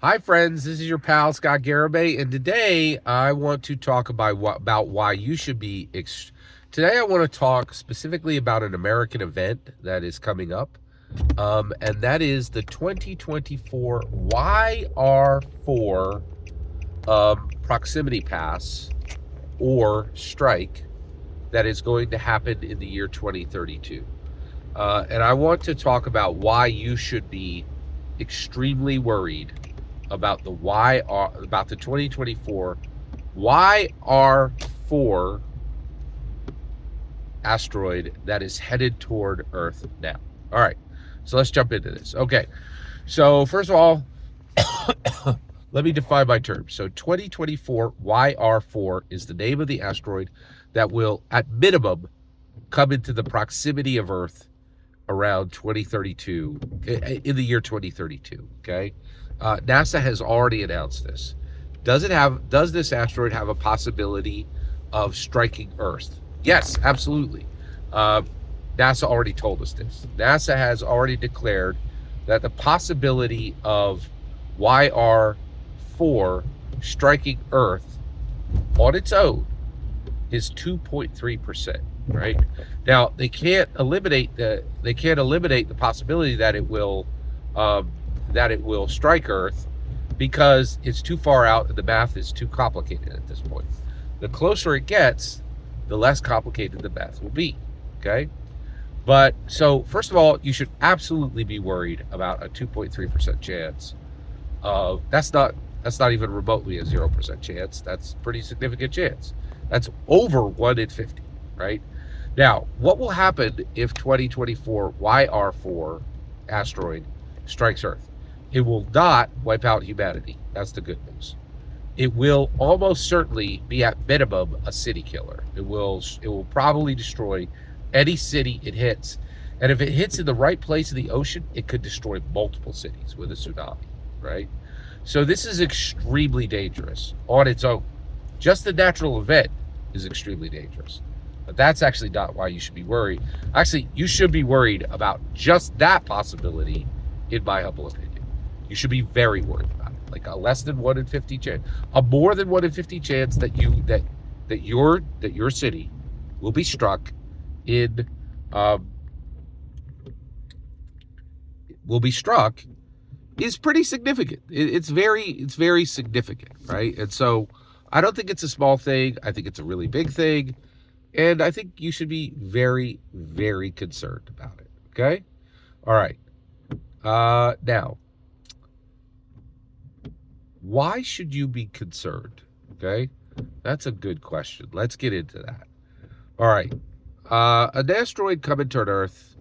Hi, friends. This is your pal Scott Garibay, and today I want to talk about why you should be. Today, I want to talk specifically about an American event that is coming up, and that is the 2024 YR4 proximity pass or strike that is going to happen in the year 2032. And I want to talk about why you should be extremely worried about about the 2024 YR4 asteroid that is headed toward Earth now. All right, so let's jump into this. Okay, so first of all, let me define my terms. So 2024 YR4 is the name of the asteroid that will, at minimum, come into the proximity of Earth around 2032, in the year 2032. Okay, NASA has already announced this. Does this asteroid have a possibility of striking Earth? Yes, absolutely. uh, NASA already told us this. NASA has already declared that the possibility of YR4 striking Earth on its own is 2.3%. Right now, they can't eliminate the possibility that it will strike Earth, because it's too far out and the math is too complicated at this point. The closer it gets, the less complicated the math will be. Okay, but so first of all, you should absolutely be worried about a 2.3% chance. That's not even remotely a 0% chance. That's a pretty significant chance. That's over 1 in 50, right? Now, what will happen if 2024 YR4 asteroid strikes Earth? It will not wipe out humanity. That's the good news. It will almost certainly be, at minimum, a city killer. It will probably destroy any city it hits. And if it hits in the right place in the ocean, it could destroy multiple cities with a tsunami, right? So this is extremely dangerous on its own. Just the natural event is extremely dangerous. But that's actually not why you should be worried. Actually, you should be worried about just that possibility, in my humble opinion. You should be very worried about it. Like a less than 1 in 50 chance, a more than 1 in 50 chance that your city will be struck in um, will be struck is pretty significant. It's very significant, right? And so I don't think it's a small thing. I think it's a really big thing. And I think you should be very, very concerned about it. Okay? All right. Now, why should you be concerned? Okay? That's a good question. Let's get into that. All right. An asteroid coming toward Earth,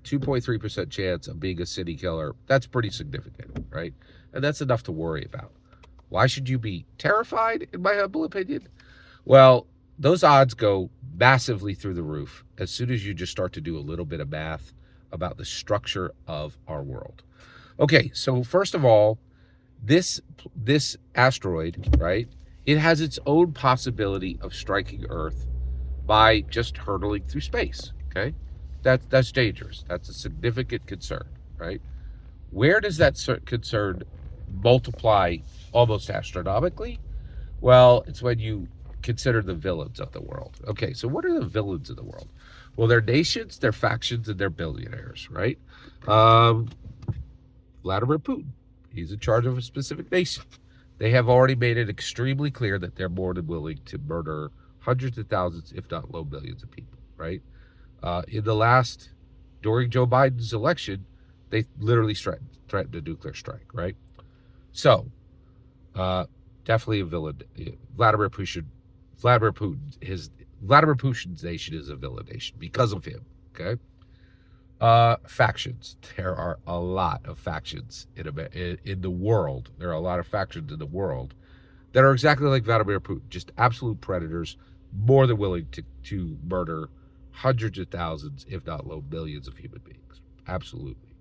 2.3% chance of being a city killer. That's pretty significant, right? And that's enough to worry about. Why should you be terrified, in my humble opinion? Well, those odds go massively through the roof as soon as you just start to do a little bit of math about the structure of our world. Okay, so first of all, this asteroid, right? It has its own possibility of striking Earth by just hurtling through space. Okay, that's dangerous. That's a significant concern, right? Where does that concern multiply almost astronomically? Well, it's when you consider the villains of the world. Okay, so what are the villains of the world? Well, they're nations, they're factions, and they're billionaires, right? Um, Vladimir Putin, he's in charge of a specific nation. They have already made it extremely clear that they're more than willing to murder hundreds of thousands, if not low millions of people, right? During Joe Biden's election, they literally threatened a nuclear strike, right? So, uh, definitely a villain. Vladimir Putin, Vladimir Putin's nation is a villain nation because of him. Okay. Factions. There are a lot of factions in the world. There are a lot of factions in the world that are exactly like Vladimir Putin, just absolute predators, more than willing to murder hundreds of thousands, if not low millions of human beings. Absolutely.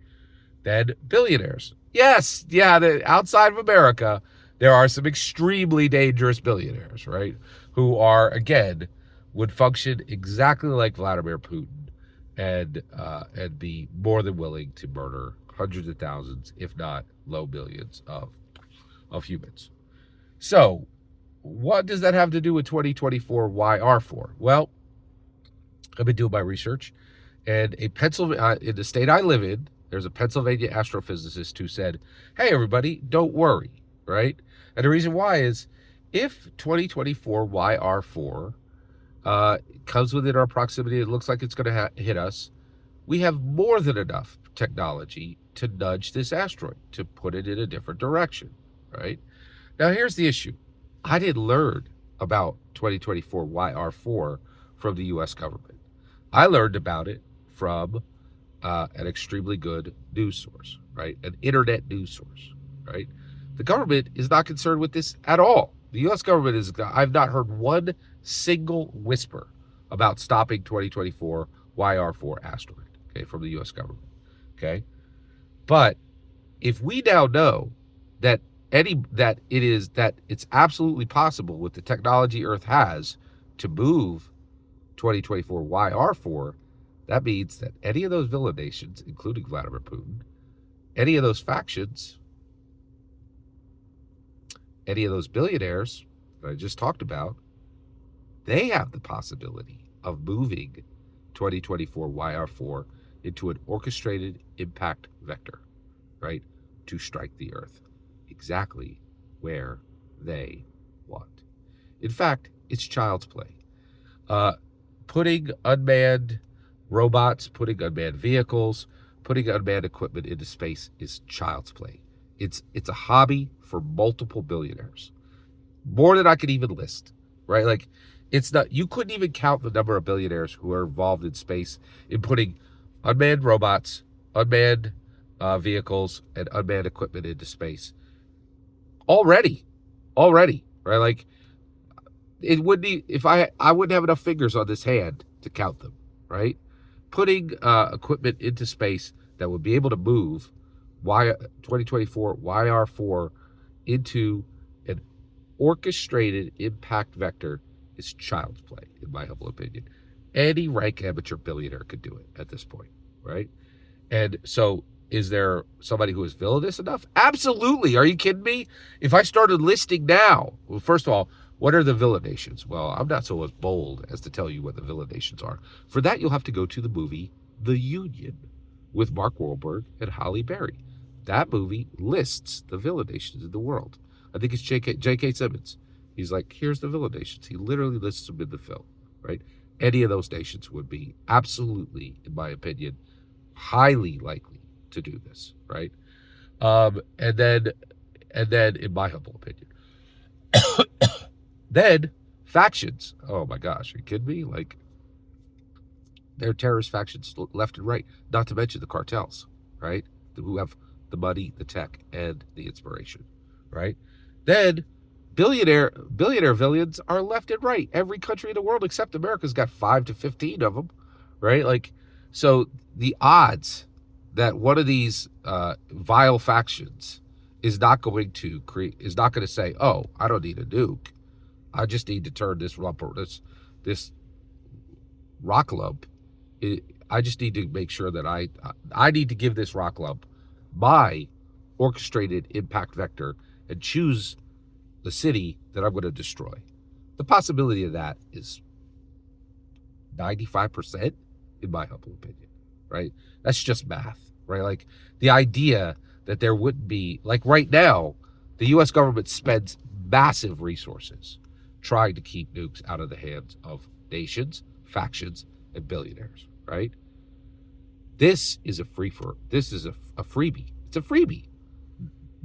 Then billionaires. Yes, yeah, outside of America, there are some extremely dangerous billionaires, right? Who are, again, would function exactly like Vladimir Putin and be more than willing to murder hundreds of thousands, if not low millions of of humans. So, what does that have to do with 2024 YR4? Well, I've been doing my research, and in the state I live in, there's a Pennsylvania astrophysicist who said, "Hey, everybody, don't worry." Right, and the reason why is if 2024 YR4 comes within our proximity, it looks like it's going to hit us. We have more than enough technology to nudge this asteroid, to put it in a different direction, right? Now, here's the issue. I didn't learn about 2024 YR4 from the U.S. government. I learned about it from an extremely good news source, right? An internet news source, right? The government is not concerned with this at all. The U.S. government is, I've not heard one single whisper about stopping 2024 YR4 asteroid, okay, from the U.S. government, okay? But if we now know that it's absolutely possible with the technology Earth has to move 2024 YR4, that means that any of those villain nations, including Vladimir Putin, any of those factions, any of those billionaires that I just talked about, they have the possibility of moving 2024 YR4 into an orchestrated impact vector, right, to strike the Earth exactly where they want. In fact, it's child's play. Putting unmanned robots, putting unmanned vehicles, putting unmanned equipment into space is child's play. It's a hobby for multiple billionaires, more than I could even list, right? Like, it's not, you couldn't even count the number of billionaires who are involved in space in putting unmanned robots, unmanned vehicles, and unmanned equipment into space already, right? Like, it wouldn't be, if I wouldn't have enough fingers on this hand to count them, right? Putting equipment into space that would be able to move 2024 YR4 into an orchestrated impact vector is child's play, in my humble opinion. Any rank amateur billionaire could do it at this point, right? And so, is there somebody who is villainous enough? Absolutely. Are you kidding me? If I started listing now, well, first of all, what are the villain nations? Well, I'm not so bold as to tell you what the villain nations are. For that, you'll have to go to the movie The Union with Mark Wahlberg and Halle Berry. That movie lists the villain nations in the world. I think it's J.K. Simmons. He's like, here's the villain nations. He literally lists them in the film, right? Any of those nations would be absolutely, in my opinion, highly likely to do this, right? And then, in my humble opinion, then factions. Oh my gosh, are you kidding me? Like, they're terrorist factions left and right. Not to mention the cartels, right? Who have the money, the tech, and the inspiration, right? Then billionaire villains are left and right. Every country in the world except America's got 5 to 15 of them, right? Like, so the odds that one of these vile factions is not going to say, "Oh, I don't need a nuke. I just need to turn this rock lump. I just need to make sure that I need to give this rock lump my orchestrated impact vector and choose the city that I'm going to destroy." The possibility of that is 95%, in my humble opinion, right? That's just math, right? Like, the idea that there wouldn't be, like, right now, the U.S. government spends massive resources trying to keep nukes out of the hands of nations, factions, and billionaires, right? This is a freebie. It's a freebie.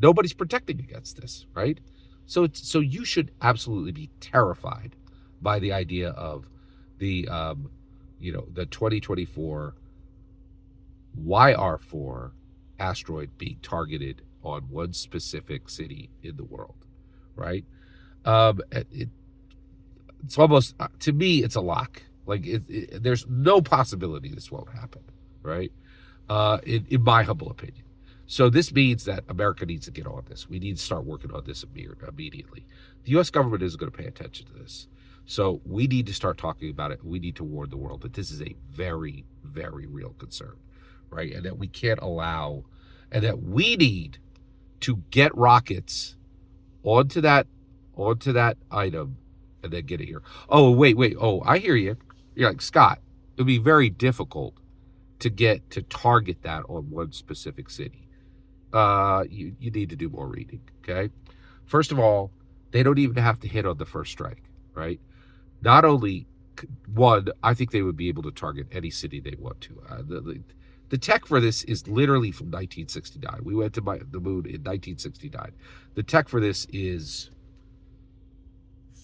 Nobody's protecting against this, right? So you should absolutely be terrified by the idea of the the 2024 YR4 asteroid being targeted on one specific city in the world, right? It's almost, to me, it's a lock. Like, there's no possibility this won't happen, right? In my humble opinion. So this means that America needs to get on this. We need to start working on this immediately. The U.S. government isn't going to pay attention to this. So we need to start talking about it. We need to warn the world that this is a very, very real concern, right? And that we can't allow, and that we need to get rockets onto that onto that item and then get it here. Oh, wait. Oh, I hear you. You're like, Scott, it would be very difficult to get to target that on one specific city. You need to do more reading, okay? First of all, they don't even have to hit on the first strike, right? Not only one, I think they would be able to target any city they want to. The tech for this is literally from 1969. We went to the moon in 1969. The tech for this is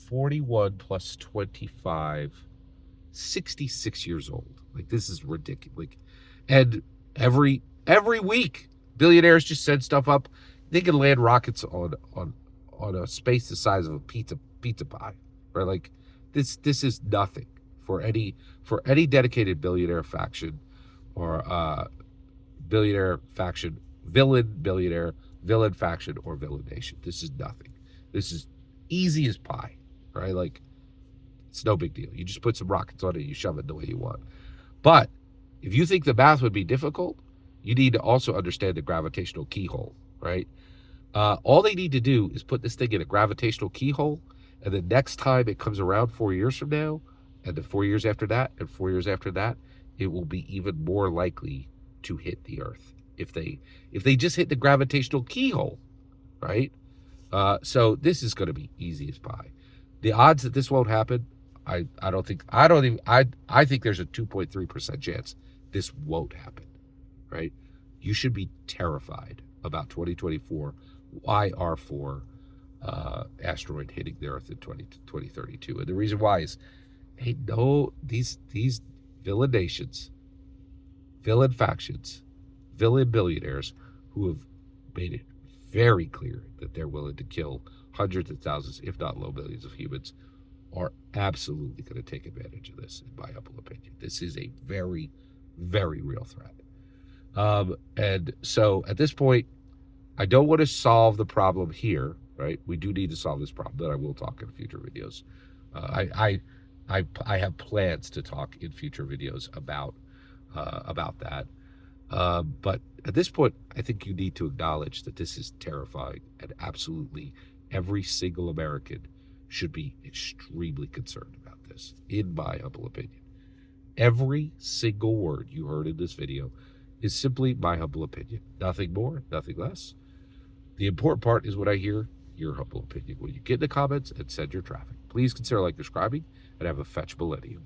41 plus 25, 66 years old. Like, this is ridiculous. Like, and every week, billionaires just send stuff up. They can land rockets on a space the size of a pizza pie, right? Like, this is nothing for any dedicated billionaire faction or billionaire faction, villain faction, or villain nation. This is nothing. This is easy as pie, right? Like, it's no big deal. You just put some rockets on it, you shove it the way you want. But if you think the math would be difficult, you need to also understand the gravitational keyhole, right? All they need to do is put this thing in a gravitational keyhole, and the next time it comes around 4 years from now, and the 4 years after that, and 4 years after that, it will be even more likely to hit the Earth if they just hit the gravitational keyhole, right? So this is going to be easy as pie. The odds that this won't happen, I think there's a 2.3% chance this won't happen, right? You should be terrified about 2024 YR4 asteroid hitting the Earth in 2032. And the reason why is, hey, no, these villain nations, villain factions, villain billionaires who have made it very clear that they're willing to kill hundreds of thousands, if not low millions of humans, are absolutely going to take advantage of this, in my humble opinion. This is a very, very real threat. And so at this point, I don't want to solve the problem here, right? We do need to solve this problem, but I will talk in future videos. I have plans to talk in future videos about that. But at this point, I think you need to acknowledge that this is terrifying, and absolutely every single American should be extremely concerned about this, in my humble opinion. Every single word you heard in this video is simply my humble opinion. Nothing more, nothing less. The important part is what I hear, your humble opinion. When you get in the comments and send your traffic, please consider subscribing, and have a fetch millennium.